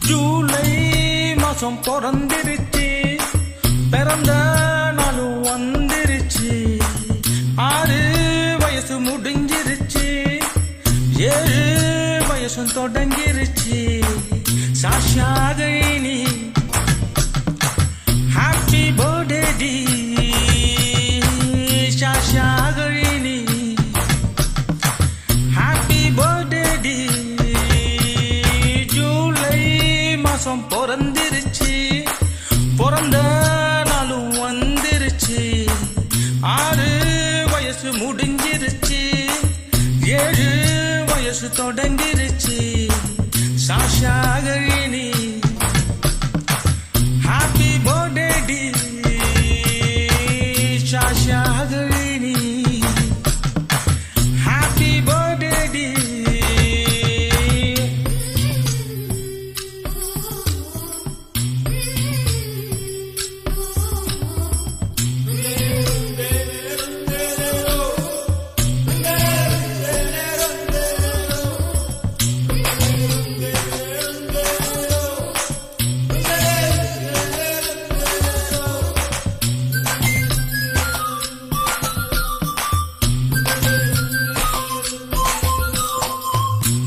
ஜூலை மாசம் பிறந்திருச்சு, பிறந்த நாளும் வந்துருச்சு. 6 வயசு முடிஞ்சிருச்சு, 7 வயசும் தொடங்கிருச்சு. சாஷாகினி ஹாப்பி பர்த்டே டி சாஷாகினி ஹாப்பி பர்த்டே டி. ஜூலை மாசம் பிறந்திருச்சு, பிறந்த நாளும் வந்துருச்சு. 6 வயசு முடிஞ்சிருச்சு, 7 வயசு தொடங்கிருச்சு. சாஷாகினி ஹாப்பி பர்த்டே டி சாஷாகினி ஹாப்பி பர்த்டே டி.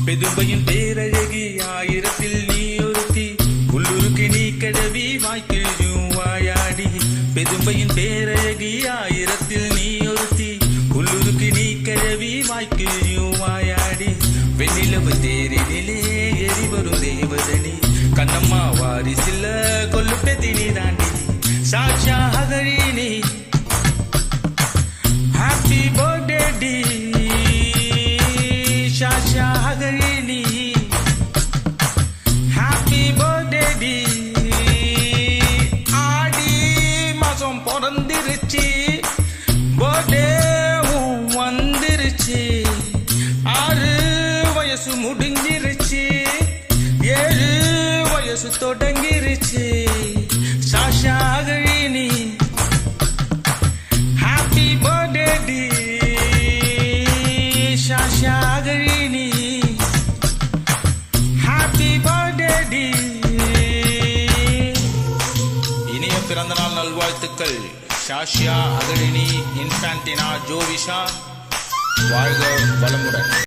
பெதும்பையின் பேரழகி, 1000ல் நீ ஒருத்தி, உள்ளூருக்கு நீ கிழவி, வாய்க்கிழியும் வாயாடி. பெதும்பையின் பேரழகி, 1000ல் நீ ஒருத்தி, உள்ளூருக்கு நீ கிழவி, வாய்க்கிழியும் வாயாடி. வெண்ணிலவு தேரினிலே எரிவரும் தேவதனி, கண்ணம்மா வாரிசில்ல கொல்லு பெதினி தாண்டி. சாஷாகினி ஹாப்பி பர்த்டே டி சாஷாகினி ஹாப்பி பர்த்டே டி. ஆடி மாசம் பிறந்திருச்சு, பர்த்டேவும் வந்துருச்சு. 6 வயசு முடிஞ்சிருச்சு, 7 வயசு தொடங்கிருச்சு. சாஷாகினி ஹாப்பி பர்த்டே டி சாஷாகினி ஹாப்பி பர்த்டே டி. இனிய பிறந்தநாள் நல்வாழ்த்துக்கள் சாஷியா அகழினி இன்ஃபான்டினா ஜோவிஷா. வாழ்க வளமுடன்.